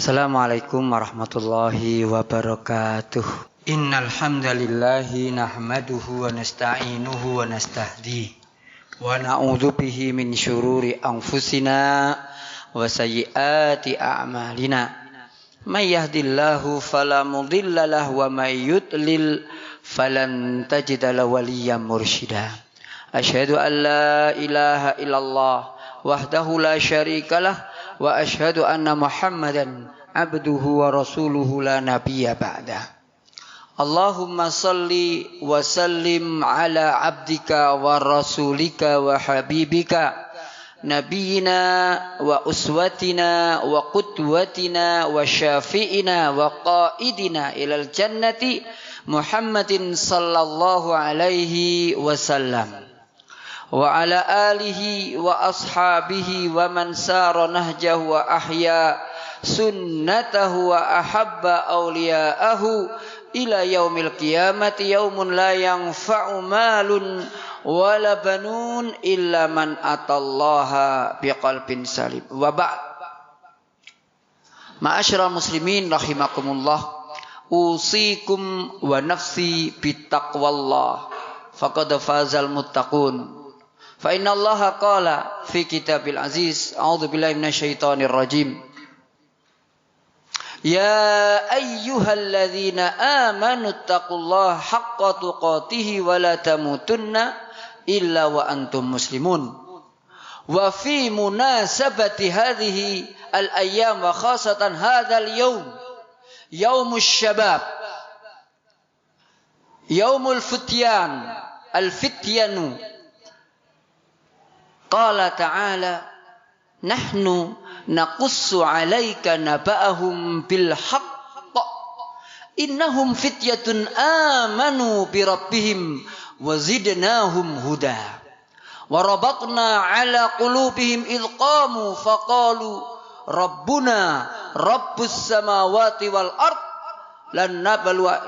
Assalamualaikum warahmatullahi wabarakatuh. Innal hamdalillahi nahmaduhu wa nasta'inuhu wa nastahdihi wa na'udzu bihi min syururi anfusina wa sayyiati a'malina. May yahdihillahu fala mudilla lahu wa may yudlil falan tajida lahu waliyyan mursyida. Asyhadu an la ilaha illallah wahdahu la syarikalah wa asyhadu anna Muhammadan abduhu wa rasuluhu la nabiyya ba'dah. Allahumma salli wa sallim ala abdika wa rasulika wa habibika nabiyina wa uswatina wa qudwatina wa syafi'ina wa qaidina ilal jannati Muhammadin sallallahu alaihi wasallam wa ala alihi wa ashabihi wa man sara nahjahu wa ahya sunnatahu wa ahabba awliya'ahu ila yaumil qiyamati yaumun la yanfa'u malun wala banun illa man atallaha biqalbin salim. Wa ba'd. Ma'asyiral muslimin rahimakumullah, usikum wa nafsi bittaqwallah faqad fazal muttaqun. Fa inna Allaha qala fi kitabil aziz, a'udzu billahi minasyaitonir rajim. Ya ayyuhalladzina amanu taqullaha haqqa tuqatih wa la tamutunna illa wa antum muslimun. Wa fi munasabati hadhihi al-ayyam wa khasatan hadzal yawm, yaumus syabab, yaumul futyan, al-fityanu. Qala ta'ala nahnu naqussu 'alaika naba'ahum bil haqq innahum fityatun amanu bi rabbihim wa zidnahum huda wa rabatna 'ala qulubihim idh qamu faqalu rabbuna rabbus samawati wal ard lan nabluwa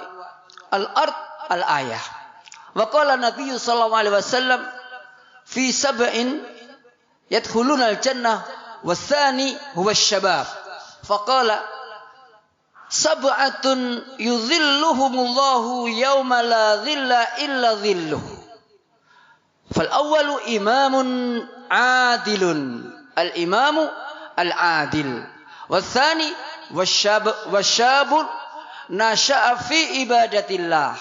al ard al ayah. Wa qala nabiyyu sallallahu alaihi wasallam fi sab'in yadkhuluna al-jannah wathani huwa asy-syabab. Faqala sab'atun yudhilluhumullahu yawma la dhilla illa dhilluh. Fal awwalu imamun adilun, al-imamu al-adil. Wathani wasyabun nasha'a fi ibadatillah.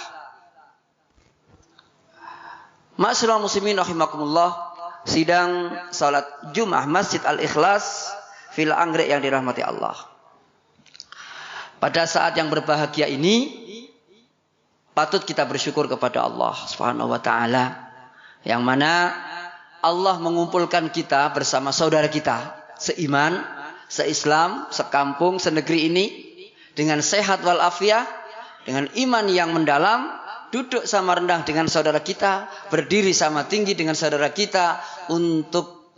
Ma'asyiral muslimin rahimakumullah, sidang salat Jumat Masjid Al-Ikhlas Villa Anggrek yang dirahmati Allah. Pada saat yang berbahagia ini patut kita bersyukur kepada Allah Subhanahu wa taala, yang mana Allah mengumpulkan kita bersama saudara kita seiman, seislam, sekampung, senegeri ini dengan sehat walafiat, dengan iman yang mendalam, duduk sama rendah dengan saudara kita, berdiri sama tinggi dengan saudara kita untuk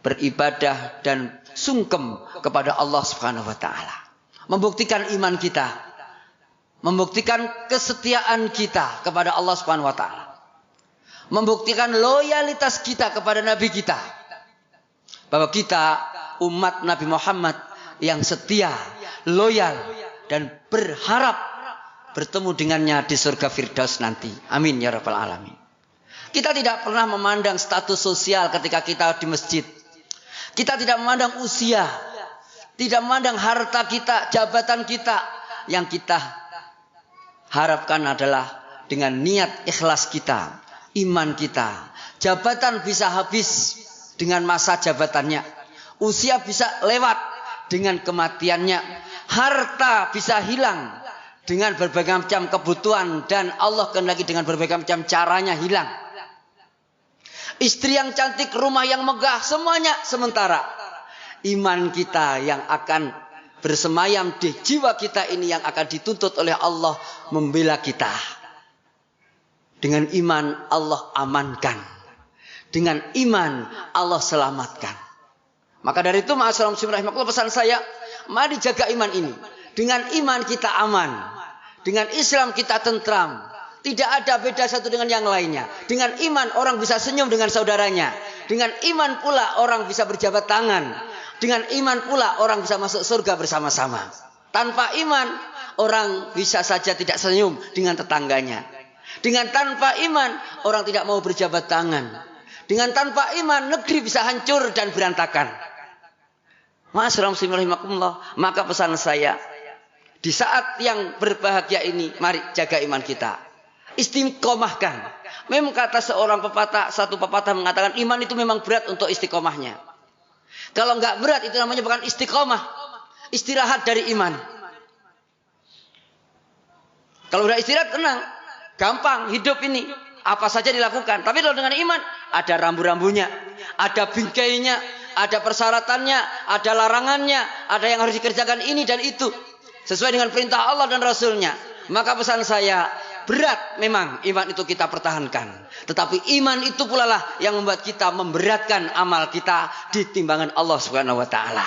beribadah dan sungkem kepada Allah Subhanahu wa taala. Membuktikan iman kita, membuktikan kesetiaan kita kepada Allah Subhanahu wa taala. Membuktikan loyalitas kita kepada nabi kita. Bahwa kita umat Nabi Muhammad yang setia, loyal dan berharap bertemu dengannya di surga Firdaus nanti. Amin ya rabbal alamin. Kita tidak pernah memandang status sosial ketika kita di masjid. Kita tidak memandang usia, tidak memandang harta kita, jabatan kita. Yang kita harapkan adalah dengan niat ikhlas kita, iman kita. Jabatan bisa habis dengan masa jabatannya. Usia bisa lewat dengan kematiannya. Harta bisa hilang dengan berbagai macam kebutuhan, dan Allah kehendaki dengan berbagai macam caranya hilang. Istri yang cantik, rumah yang megah, semuanya sementara. Iman kita yang akan bersemayam di jiwa kita ini yang akan dituntut oleh Allah membela kita. Dengan iman Allah amankan. Dengan iman Allah selamatkan. Maka dari itu ma'asyiral muslimin rahimakumullah, pesan saya, mari jaga iman ini. Dengan iman kita aman. Dengan Islam kita tentram. Tidak ada beda satu dengan yang lainnya. Dengan iman orang bisa senyum dengan saudaranya. Dengan iman pula orang bisa berjabat tangan. Dengan iman pula orang bisa masuk surga bersama-sama. Tanpa iman, orang bisa saja tidak senyum dengan tetangganya. Dengan tanpa iman, orang tidak mau berjabat tangan. Dengan tanpa iman, negeri bisa hancur dan berantakan. Maka pesan saya, di saat yang berbahagia ini, mari jaga iman kita. Istiqomahkan. Memang kata satu pepatah mengatakan, iman itu memang berat untuk istiqomahnya. Kalau enggak berat, itu namanya bukan istiqomah. Istirahat dari iman. Kalau udah istirahat, tenang. Gampang hidup ini. Apa saja dilakukan. Tapi kalau dengan iman, ada rambu-rambunya. Ada bingkainya. Ada persyaratannya. Ada larangannya. Ada yang harus dikerjakan ini dan itu. Sesuai dengan perintah Allah dan Rasulnya. Maka pesan saya, berat memang iman itu kita pertahankan. Tetapi iman itu pula lah yang membuat kita memberatkan amal kita di timbangan Allah Subhanahu wa taala.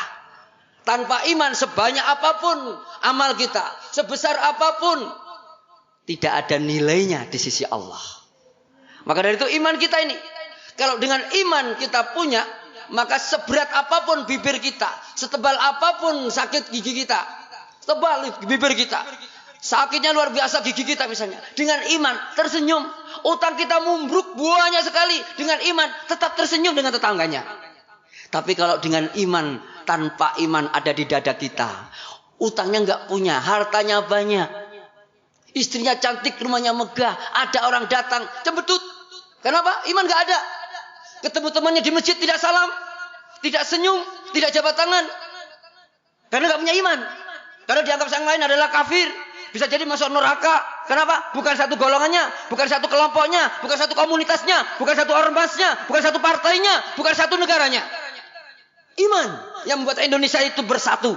Tanpa iman sebanyak apapun amal kita, sebesar apapun, tidak ada nilainya di sisi Allah. Maka dari itu iman kita ini, kalau dengan iman kita punya, maka seberat apapun bibir kita, setebal apapun sakit gigi kita, tebal bibir kita, sakitnya luar biasa gigi kita misalnya, dengan iman tersenyum. Utang kita mumbruk buahnya sekali, dengan iman tetap tersenyum dengan tetangganya. Tapi kalau dengan iman, tanpa iman ada di dada kita, utangnya nggak punya, hartanya banyak, istrinya cantik, rumahnya megah, ada orang datang cembetut. Kenapa? Iman nggak ada. Ketemu temannya di masjid tidak salam, tidak senyum, tidak jabat tangan, karena nggak punya iman. Karena dianggap yang lain adalah kafir, bisa jadi masuk neraka. Kenapa? Bukan satu golongannya, bukan satu kelompoknya, bukan satu komunitasnya, bukan satu ormasnya, bukan satu partainya, bukan satu negaranya. Iman yang membuat Indonesia itu bersatu.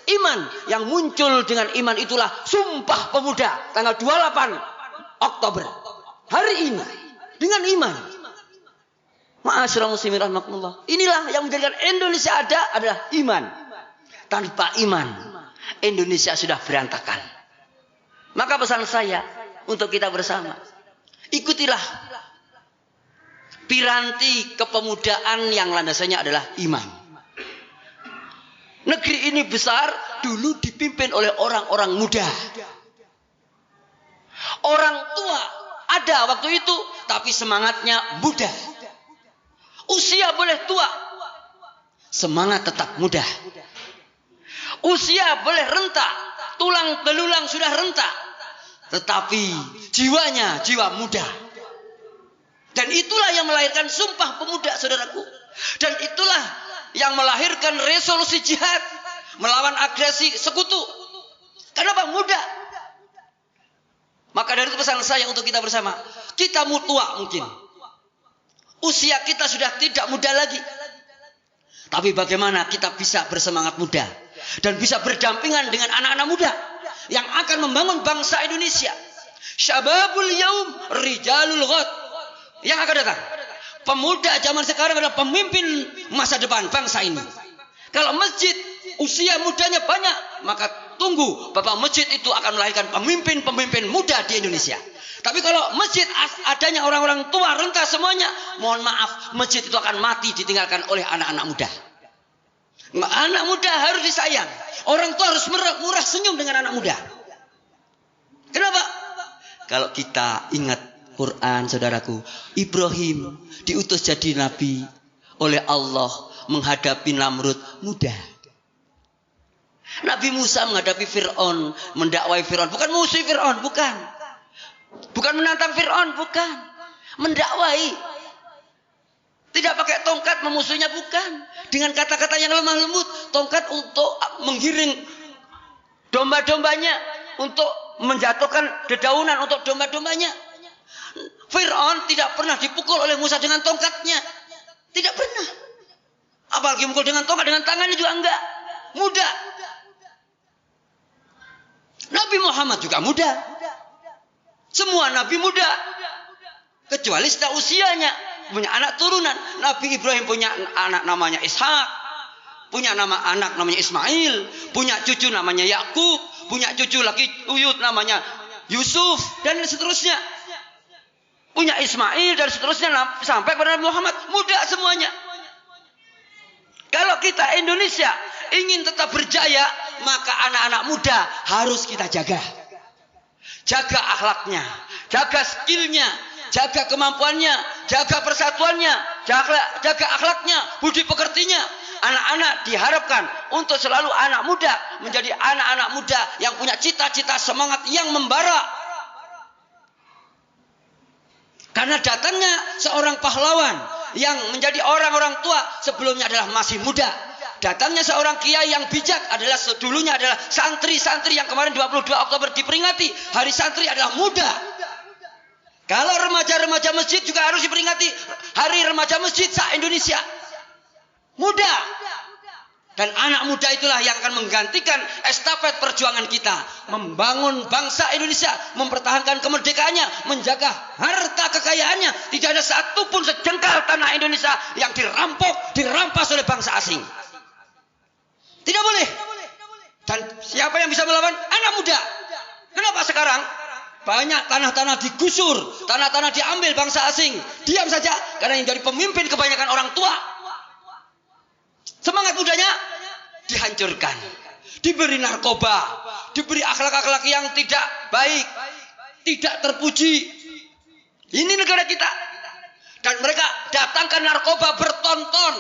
Iman yang muncul dengan iman itulah Sumpah Pemuda tanggal 28 Oktober. Hari ini dengan iman. Ma'asyiral muslimin rahimakumullah. Inilah yang menjadikan Indonesia ada adalah iman. Tanpa iman, Indonesia sudah berantakan. Maka pesan saya untuk kita bersama, ikutilah piranti kepemudaan yang landasannya adalah iman. Negeri ini besar, dulu dipimpin oleh orang-orang muda. Orang tua ada waktu itu, tapi semangatnya muda. Usia boleh tua, semangat tetap muda. Usia boleh renta, tulang belulang sudah renta, tetapi jiwanya jiwa muda. Dan itulah yang melahirkan Sumpah Pemuda, saudaraku. Dan itulah yang melahirkan resolusi jihad melawan agresi sekutu. Kenapa? Muda. Maka dari itu pesan saya untuk kita bersama, kita tua mungkin, usia kita sudah tidak muda lagi, tapi bagaimana kita bisa bersemangat muda dan bisa berdampingan dengan anak-anak muda yang akan membangun bangsa Indonesia. Syababul yaum rijalul ghad, yang akan datang. Pemuda zaman sekarang adalah pemimpin masa depan bangsa ini. Kalau masjid usia mudanya banyak, maka tunggu Bapak masjid itu akan melahirkan pemimpin-pemimpin muda di Indonesia. Tapi kalau masjid adanya orang-orang tua renta semuanya, mohon maaf, masjid itu akan mati ditinggalkan oleh anak-anak muda. Anak muda harus disayang. Orang tua harus murah senyum dengan anak muda. Kenapa? Kalau kita ingat Quran, saudaraku, Ibrahim diutus jadi nabi oleh Allah menghadapi Namrud muda. Nabi Musa menghadapi Fir'aun, mendakwai Fir'aun, bukan musuh Fir'aun, bukan. Bukan menantang Fir'aun, bukan. Mendakwai. Tidak pakai tongkat memusuhinya, bukan. Dengan kata-kata yang lemah lembut, tongkat untuk menggiring domba-dombanya, untuk menjatuhkan dedaunan untuk domba-dombanya. Fir'aun tidak pernah dipukul oleh Musa dengan tongkatnya. Tidak pernah. Apalagi mukul dengan tongkat, dengan tangannya juga enggak. Muda. Nabi Muhammad juga muda. Semua nabi muda. Kecuali setelah usianya. Punya anak turunan. Nabi Ibrahim punya anak namanya Ishak. Punya anak namanya Ismail. Punya cucu namanya Yakub. Punya cucu lagi Uyut namanya Yusuf. Dan seterusnya. Punya Ismail dan seterusnya sampai kepada Nabi Muhammad. Muda semuanya. Kalau kita Indonesia ingin tetap berjaya, maka anak-anak muda harus kita jaga. Jaga akhlaknya, jaga skillnya, jaga kemampuannya, jaga persatuannya, jaga akhlaknya, budi pekertinya. Anak-anak diharapkan untuk selalu anak muda menjadi anak-anak muda yang punya cita-cita, semangat yang membara. Karena datangnya seorang pahlawan yang menjadi orang-orang tua sebelumnya adalah masih muda. Datangnya seorang kiai yang bijak adalah dulunya adalah santri-santri yang kemarin 22 Oktober diperingati. Hari santri adalah muda. Kalau remaja-remaja masjid juga harus diperingati hari remaja masjid se-Indonesia. Muda. Dan anak muda itulah yang akan menggantikan estafet perjuangan kita. Membangun bangsa Indonesia. Mempertahankan kemerdekaannya. Menjaga harta kekayaannya. Tidak ada satupun sejengkal tanah Indonesia yang dirampas oleh bangsa asing. Tidak boleh. Dan siapa yang bisa melawan? Anak muda. Kenapa sekarang? Banyak tanah-tanah digusur. Tanah-tanah diambil bangsa asing. Diam saja. Karena yang jadi pemimpin kebanyakan orang tua. Semangat mudanya dihancurkan. Diberi narkoba. Diberi akhlak-akhlak yang tidak baik. Tidak terpuji. Ini negara kita. Dan mereka datangkan narkoba berton-ton.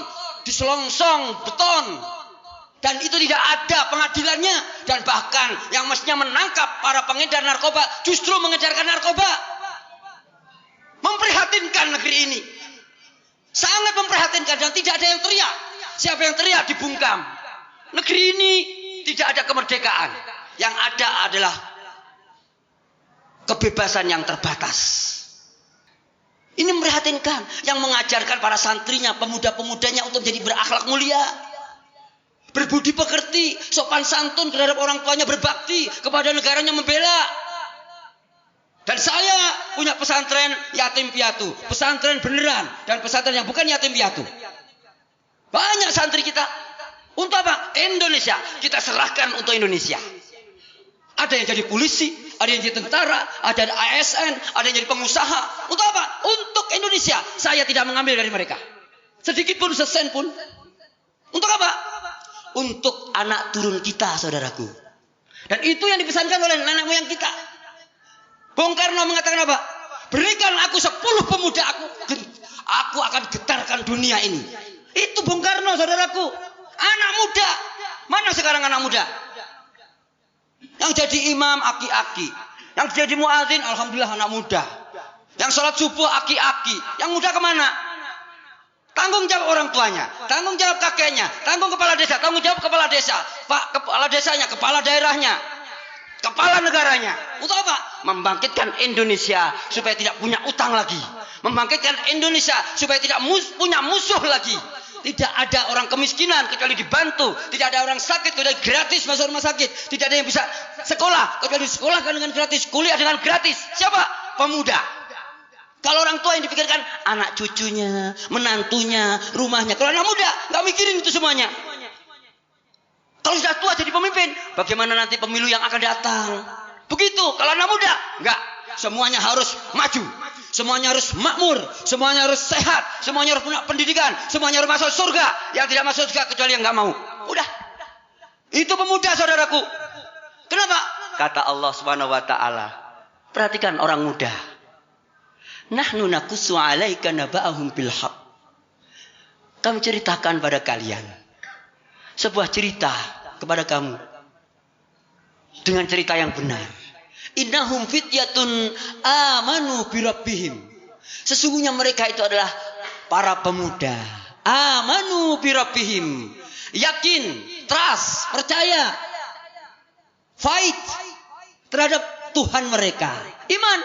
Diselongsong beton. Dan itu tidak ada pengadilannya. Dan bahkan yang mestinya menangkap para pengedar narkoba justru mengejarkan narkoba. Memprihatinkan negeri ini. Sangat memprihatinkan dan tidak ada yang teriak. Siapa yang teriak dibungkam. Negeri ini tidak ada kemerdekaan. Yang ada adalah kebebasan yang terbatas. Ini memprihatinkan. Yang mengajarkan para santrinya, pemuda-pemudanya untuk menjadi berakhlak mulia. Berbudi pekerti, sopan santun terhadap orang tuanya, berbakti kepada negaranya, membela. Dan saya punya pesantren yatim piatu, pesantren beneran, dan pesantren yang bukan yatim piatu. Banyak santri kita. Untuk apa? Indonesia. Kita serahkan untuk Indonesia. Ada yang jadi polisi, ada yang jadi tentara, ada ASN, ada yang jadi pengusaha. Untuk apa? Untuk Indonesia. Saya tidak mengambil dari mereka. Sedikit pun, sesen pun. Untuk apa? Untuk anak turun kita, saudaraku. Dan itu yang dipesankan oleh nenek moyang kita. Bung Karno mengatakan apa? Berikan aku 10 pemuda aku akan getarkan dunia ini. Itu Bung Karno, saudaraku. Anak muda. Mana sekarang anak muda? Yang jadi imam, aki-aki. Yang jadi muadzin, alhamdulillah anak muda. Yang sholat subuh, aki-aki. Yang muda kemana? Tanggung jawab orang tuanya. Tanggung jawab kakeknya. Tanggung kepala desa. Tanggung jawab kepala desa. Pak kepala desanya, kepala daerahnya. Kepala negaranya. Untuk apa? Membangkitkan Indonesia supaya tidak punya utang lagi. Membangkitkan Indonesia supaya tidak punya musuh lagi. Tidak ada orang kemiskinan kecuali dibantu. Tidak ada orang sakit kecuali gratis masuk rumah sakit. Tidak ada yang bisa sekolah kecuali disekolahkan dengan gratis. Kuliah dengan gratis. Siapa? Pemuda. Kalau orang tua yang dipikirkan anak cucunya, menantunya, rumahnya. Kalau anak muda nggak mikirin itu semuanya. Kalau sudah tua jadi pemimpin, bagaimana nanti pemilu yang akan datang? Begitu. Kalau anak muda, enggak. Semuanya harus maju. Semuanya harus makmur. Semuanya harus sehat. Semuanya harus punya pendidikan. Semuanya harus masuk surga. Yang tidak masuk surga kecuali yang enggak mau. Udah. Itu pemuda, saudaraku. Kenapa? Kata Allah Subhanahu wa taala. Perhatikan orang muda. Nahnu naqussu 'alaika naba'ahum bil haqq. Kami ceritakan pada kalian sebuah cerita kepada kamu dengan cerita yang benar. Innahum fityatun amanu bi rabbihim. Sesungguhnya mereka itu adalah para pemuda. Amanu bi rabbihim. Yakin, trust, percaya. Fight terhadap Tuhan mereka. Iman.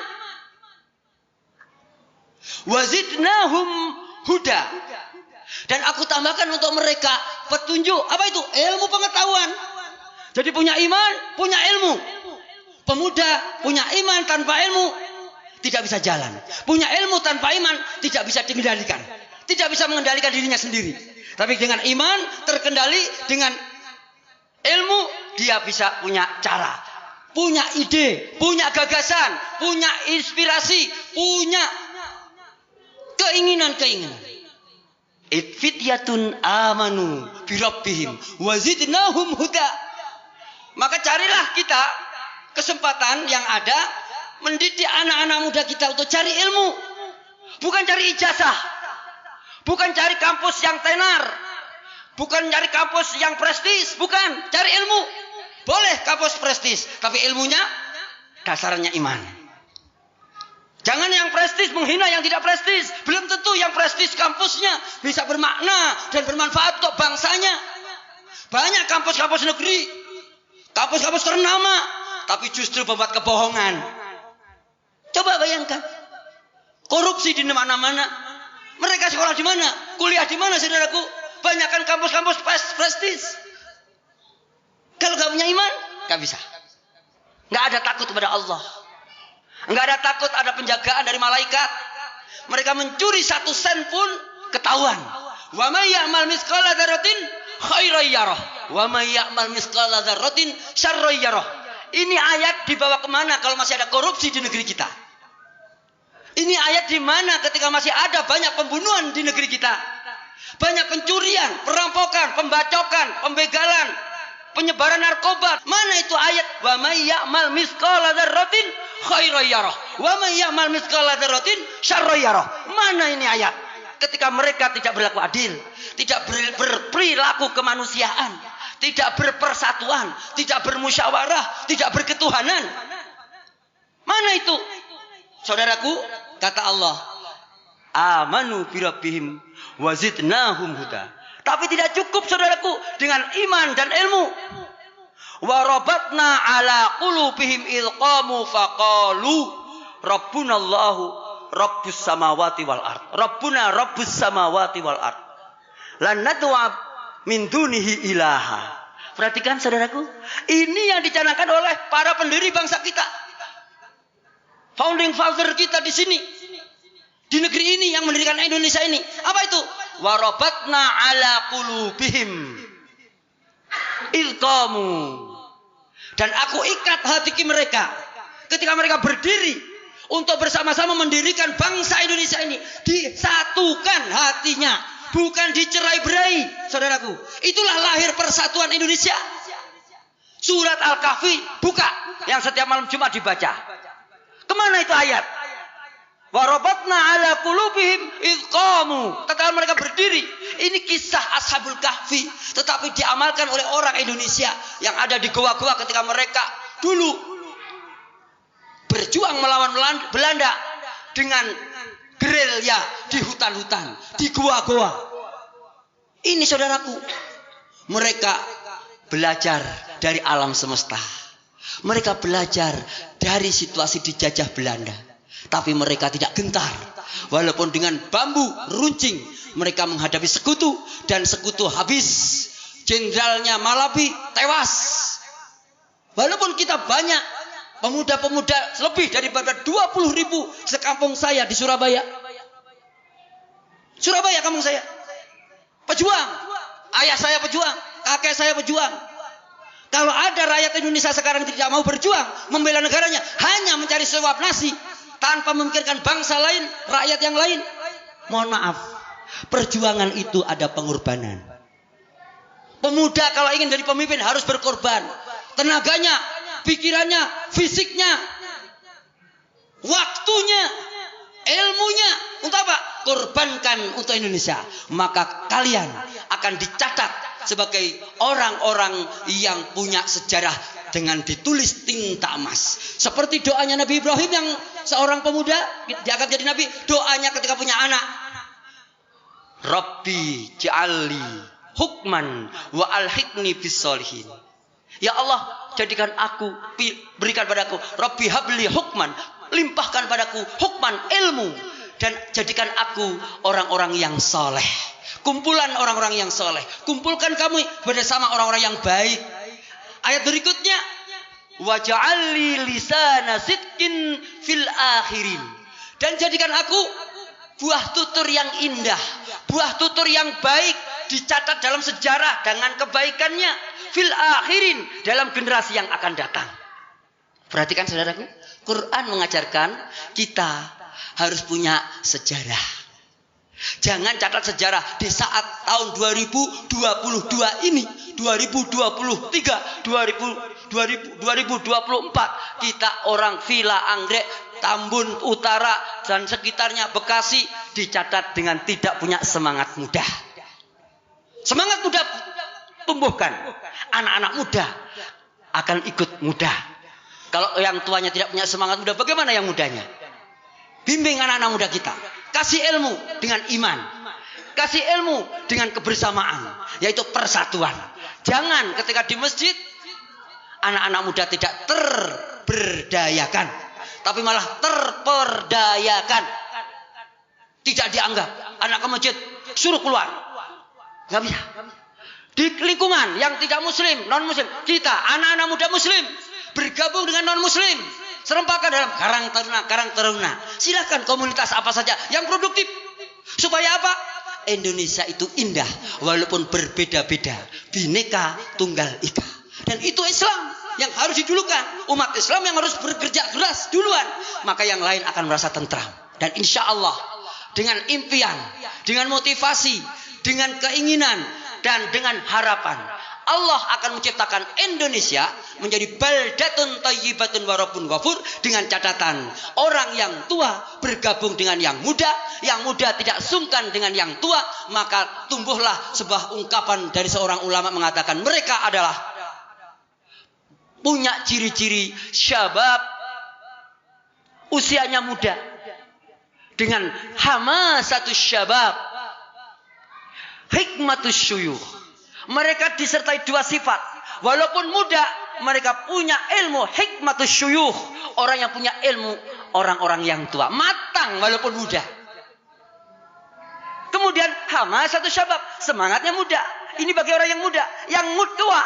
Wazidnahum huda. Dan aku tambahkan untuk mereka petunjuk. Apa itu? Ilmu pengetahuan. Jadi punya iman, punya ilmu. Pemuda punya iman tanpa ilmu tidak bisa jalan. Punya ilmu tanpa iman tidak bisa dikendalikan. Tidak bisa mengendalikan dirinya sendiri. Tapi dengan iman terkendali, dengan ilmu dia bisa punya cara, punya ide, punya gagasan, punya inspirasi, punya keinginan-keinginan. Fityatun amanu birabbihim wazidnahum huda. Maka carilah kita kesempatan yang ada mendidik anak-anak muda kita untuk cari ilmu. Bukan cari ijazah. Bukan cari kampus yang tenar. Bukan cari kampus yang prestis. Bukan, cari ilmu. Boleh kampus prestis, tapi ilmunya dasarnya iman. Jangan yang prestis menghina yang tidak prestis. Belum tentu yang prestis kampusnya bisa bermakna dan bermanfaat untuk bangsanya. Banyak kampus-kampus negeri, kampus-kampus ternama, tapi justru membuat kebohongan. Coba bayangkan, korupsi di mana-mana. Mereka sekolah di mana? Kuliah di mana, saudaraku? Banyakkan kampus-kampus prestis. Kalau gak punya iman, gak bisa. Gak ada takut kepada Allah. Enggak ada takut, ada penjagaan dari malaikat. Mereka mencuri 1 sen pun ketahuan. Wa may ya'mal mithqala dzarratin khairan yarah, wa may ya'mal mithqala dzarratin syarran yarah. Ini ayat dibawa kemana kalau masih ada korupsi di negeri kita? Ini ayat di mana ketika masih ada banyak pembunuhan di negeri kita? Banyak pencurian, perampokan, pembacokan, pembegalan, penyebaran narkoba. Mana itu ayat? Wa may ya'mal mithqala dzarratin khairan yarah wa may ya'mal mithqala dzarratin syarran yarah. Mana ini ayat? Ketika mereka tidak berlaku adil, tidak berperilaku kemanusiaan, tidak berpersatuan, tidak bermusyawarah, tidak berketuhanan. Mana itu? Saudaraku, kata Allah, amanu birabbihim wazidnahum huda. Tapi tidak cukup, saudaraku, dengan iman dan ilmu. Warabatna ala qulubihim ilqamu faqalu rabbunallahu rabbus samawati wal ard. Rabbuna rabbus samawati wal ard. Lan nad'a min dunihi ilaha. Perhatikan, saudaraku, ini yang dicanangkan oleh para pendiri bangsa kita. Founding father kita di sini. Di negeri ini yang mendirikan Indonesia ini. Apa itu? Warabatna ala qulubihim ilqamu. Dan aku ikat hati mereka ketika mereka berdiri untuk bersama-sama mendirikan bangsa Indonesia ini. Disatukan hatinya, bukan dicerai-berai, saudaraku. Itulah lahir persatuan Indonesia. Surat Al-Kahfi buka, yang setiap malam Jumat dibaca. Kemana itu ayat? Warabatna ala qulubihim idqamu. Tatkala mereka berdiri. Ini kisah Ashabul Kahfi, tetapi diamalkan oleh orang Indonesia yang ada di goa-goa ketika mereka dulu berjuang melawan Belanda dengan gerilya di hutan-hutan, di goa-goa. Ini, saudaraku, mereka belajar dari alam semesta. Mereka belajar dari situasi dijajah Belanda. Tapi mereka tidak gentar. Walaupun dengan bambu runcing mereka menghadapi sekutu. Dan sekutu habis. Jenderalnya Malabi tewas. Walaupun kita banyak pemuda-pemuda lebih daripada 20.000 sekampung saya di Surabaya. Surabaya kampung saya. Pejuang. Ayah saya pejuang. Kakek saya pejuang. Kalau ada rakyat Indonesia sekarang tidak mau berjuang membela negaranya, hanya mencari suap nasi tanpa memikirkan bangsa lain, rakyat yang lain, mohon maaf, perjuangan itu ada pengorbanan. Pemuda kalau ingin jadi pemimpin harus berkorban. Tenaganya, pikirannya, fisiknya, waktunya, ilmunya. Untuk apa? Korbankan untuk Indonesia. Maka kalian akan dicatat sebagai orang-orang yang punya sejarah dengan ditulis tinta emas. Seperti doanya Nabi Ibrahim yang seorang pemuda diangkat jadi nabi. Doanya ketika punya anak. Rabbi ja'alli hukman wa alhiqni bis solihin. Ya Allah, jadikan aku, berikan padaku, Rabbi habli hukman, limpahkan padaku hukman, ilmu, dan jadikan aku orang-orang yang soleh. Kumpulan orang-orang yang soleh. Kumpulkan kami bersama orang-orang yang baik. Ayat berikutnya, waja'alli lisana sidqin fil akhirin. Dan jadikan aku buah tutur yang indah, buah tutur yang baik, dicatat dalam sejarah dengan kebaikannya fil akhirin, dalam generasi yang akan datang. Perhatikan saudaraku, Quran mengajarkan kita harus punya sejarah. Jangan catat sejarah di saat tahun 2022 ini, 2023, 2024 kita orang Villa Anggrek, Tambun Utara dan sekitarnya Bekasi dicatat dengan tidak punya semangat muda. Semangat muda tumbuhkan. Anak-anak muda akan ikut muda. Kalau yang tuanya tidak punya semangat muda, bagaimana yang mudanya? Bimbing anak-anak muda kita. Kasih ilmu dengan iman. Kasih ilmu dengan kebersamaan. Yaitu persatuan. Jangan ketika di masjid, anak-anak muda tidak terberdayakan. Tapi malah terperdayakan. Tidak dianggap. Anak ke masjid, suruh keluar. Gak bisa. Di lingkungan yang tidak muslim, non-muslim. Kita, anak-anak muda muslim. Bergabung dengan non-muslim. Serempakan dalam karang taruna. Silakan komunitas apa saja yang produktif. Supaya apa? Indonesia itu indah. Walaupun berbeda-beda. Bineka Tunggal Ika. Dan itu Islam yang harus didulukan. Umat Islam yang harus bekerja keras duluan. Maka yang lain akan merasa tentram. Dan insya Allah dengan impian, dengan motivasi, dengan keinginan, dan dengan harapan, Allah akan menciptakan Indonesia menjadi baldatun thayyibatun wa rabbun ghafur, dengan catatan orang yang tua bergabung dengan yang muda tidak sungkan dengan yang tua, maka tumbuhlah sebuah ungkapan dari seorang ulama mengatakan mereka adalah punya ciri-ciri syabab, usianya muda, dengan hamasatus syabab, hikmatus syuyukh. Mereka disertai dua sifat. Walaupun muda, mereka punya ilmu hikmatus syuyukh. Orang yang punya ilmu, orang-orang yang tua. Matang walaupun muda. Kemudian hamasatus syabab, semangatnya muda. Ini bagi orang yang muda. Yang tua,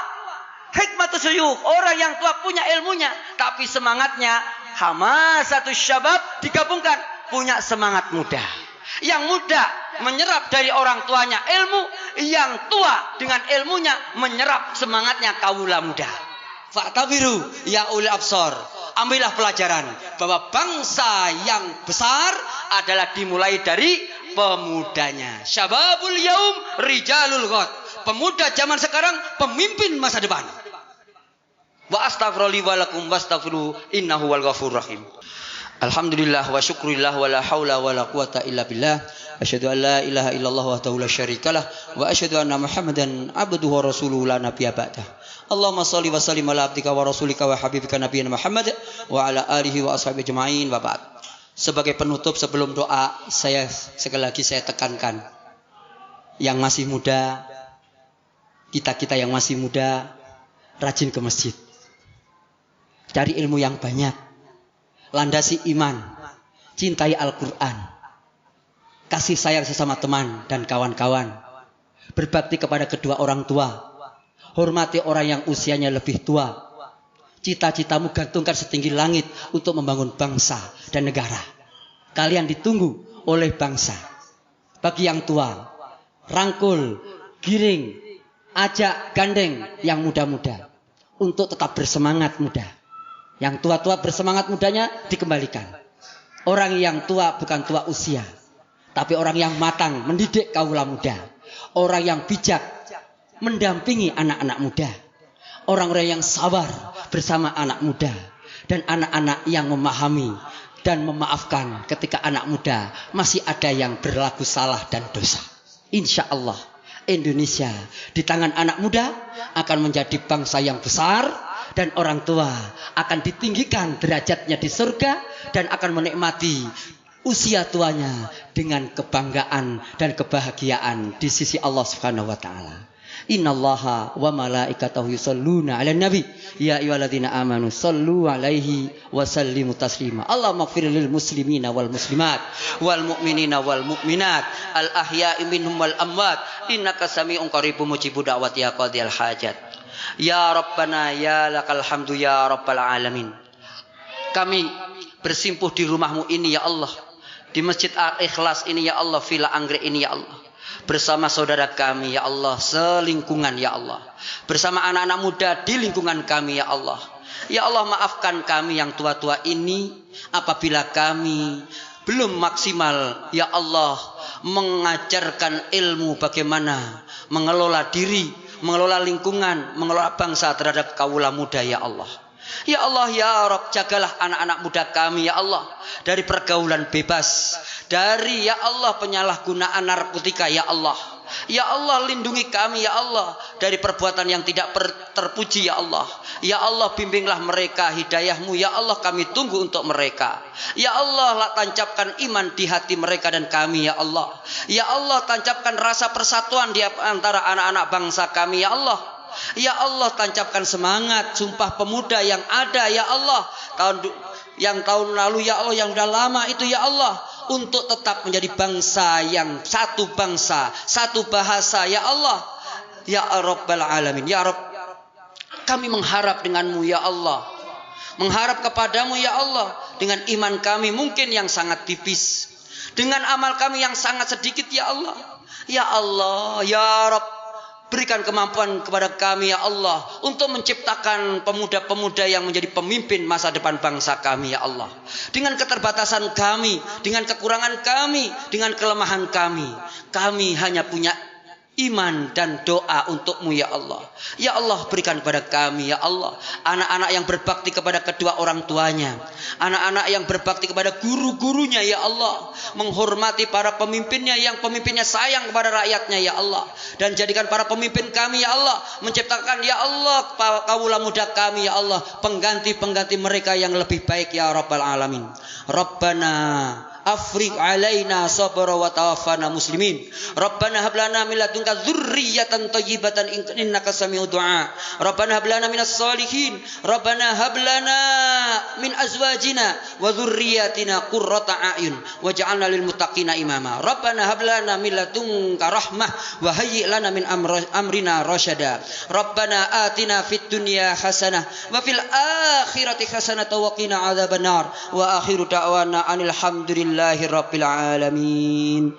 hikmatus syuyukh. Orang yang tua punya ilmunya, tapi semangatnya hamasatus syabab digabungkan, punya semangat muda. Yang muda menyerap dari orang tuanya ilmu, yang tua dengan ilmunya menyerap semangatnya kaula muda. Fa'tabiru ya ulil absar. Ambillah pelajaran bahwa bangsa yang besar adalah dimulai dari pemudanya. Syababul yaum rijalul ghad. Pemuda zaman sekarang pemimpin masa depan. Wa astaghfirullahi wa lakum wastaghfiru innahu wal ghafurur rahim. Alhamdulillah wa syukurillah wa la hawla wa la quwata illa billah. Asyhadu an la ilaha illallah wahdahu la syarikalah wa asyhadu anna Muhammadan abduhu wa rasuluhu la nabiyya ba'dah. Allahumma shalli wa sallim ala abdika wa rasulika wa habibika nabiyina Muhammad wa ala alihi wa ashabihi ajma'in wa ba'd. Sebagai penutup sebelum doa, sekali lagi saya tekankan yang masih muda, kita yang masih muda, rajin ke masjid. Cari ilmu yang banyak. Landasi iman, cintai Al-Quran, kasih sayang sesama teman dan kawan-kawan, berbakti kepada kedua orang tua, hormati orang yang usianya lebih tua. Cita-citamu gantungkan setinggi langit untuk membangun bangsa dan negara. Kalian ditunggu oleh bangsa. Bagi yang tua, rangkul, giring, ajak, gandeng yang muda-muda untuk tetap bersemangat muda. Yang tua-tua bersemangat mudanya dikembalikan. Orang yang tua bukan tua usia, tapi orang yang matang mendidik kaula muda. Orang yang bijak mendampingi anak-anak muda. Orang-orang yang sabar bersama anak muda. Dan anak-anak yang memahami dan memaafkan ketika anak muda masih ada yang berlaku salah dan dosa. Insya Allah Indonesia di tangan anak muda akan menjadi bangsa yang besar. Dan orang tua akan ditinggikan derajatnya di surga. Dan akan menikmati usia tuanya dengan kebanggaan dan kebahagiaan di sisi Allah Subhanahu wa ta'ala. Innallaha wa malaikatahu yusholluna 'alan nabi ya ayyuhalladzina amanu shollu 'alaihi wa sallimu taslima. Allahumma ighfir lil muslimina wal muslimat wal mu'minina wal mu'minat al ahya'i minhum wal amwat innaka sami'un qaribun mujibud da'wati ya qadiyal hajat. Ya Rabbana ya lakal hamdu ya Rabbal alamin. Kami bersimpuh di rumahmu ini ya Allah, di Masjid Al-Ikhlas ini ya Allah, Villa Anggrek ini ya Allah, bersama saudara kami ya Allah, selingkungan ya Allah, bersama anak-anak muda di lingkungan kami ya Allah. Ya Allah, maafkan kami yang tua-tua ini apabila kami belum maksimal ya Allah mengajarkan ilmu bagaimana mengelola diri, mengelola lingkungan, mengelola bangsa terhadap kaula muda ya Allah. Ya Allah ya Rabb, jagalah anak-anak muda kami ya Allah dari pergaulan bebas, dari ya Allah penyalahgunaan narkotika ya Allah. Ya Allah lindungi kami ya Allah dari perbuatan yang tidak terpuji ya Allah. Ya Allah bimbinglah mereka hidayahmu ya Allah, kami tunggu untuk mereka. Ya Allah tancapkan iman di hati mereka dan kami ya Allah. Ya Allah tancapkan rasa persatuan di antara anak-anak bangsa kami ya Allah. Ya Allah tancapkan semangat Sumpah Pemuda yang ada ya Allah tahun lalu ya Allah, yang sudah lama itu ya Allah, untuk tetap menjadi bangsa yang satu bangsa, satu bahasa ya Allah. Ya Rabbal Alamin, ya Rabb, kami mengharap denganmu ya Allah, mengharap kepadamu ya Allah, dengan iman kami mungkin yang sangat tipis, dengan amal kami yang sangat sedikit ya Allah. Ya Allah ya Rabb, berikan kemampuan kepada kami ya Allah untuk menciptakan pemuda-pemuda yang menjadi pemimpin masa depan bangsa kami ya Allah. Dengan keterbatasan kami, dengan kekurangan kami, dengan kelemahan kami, kami hanya punya iman dan doa untukmu ya Allah. Ya Allah berikan kepada kami ya Allah anak-anak yang berbakti kepada kedua orang tuanya, anak-anak yang berbakti kepada guru-gurunya ya Allah, menghormati para pemimpinnya yang pemimpinnya sayang kepada rakyatnya ya Allah. Dan jadikan para pemimpin kami ya Allah menciptakan ya Allah kaula muda kami ya Allah pengganti-pengganti mereka yang lebih baik ya Rabbal Alamin. Rabbana afriq alaina sabra wa tawaffana muslimin. Rabbana hab lana min ladunka dzurriyyatan thayyibatan innaka sami'ud du'a. Rabbana hab lana minas solihin. Rabbana hab lana min azwajina wa dzurriyyatina qurrata a'yun waj'alna lil muttaqina imama. Rabbana hab lana min ladunka rahmah wa hayyi' lana min amrina rasyada. Rabbana atina fid dunya hasanah wa fil akhirati hasanah wa qina adzabannar. Wa akhiru da'wana anil hamdulillah Rabbil alamin.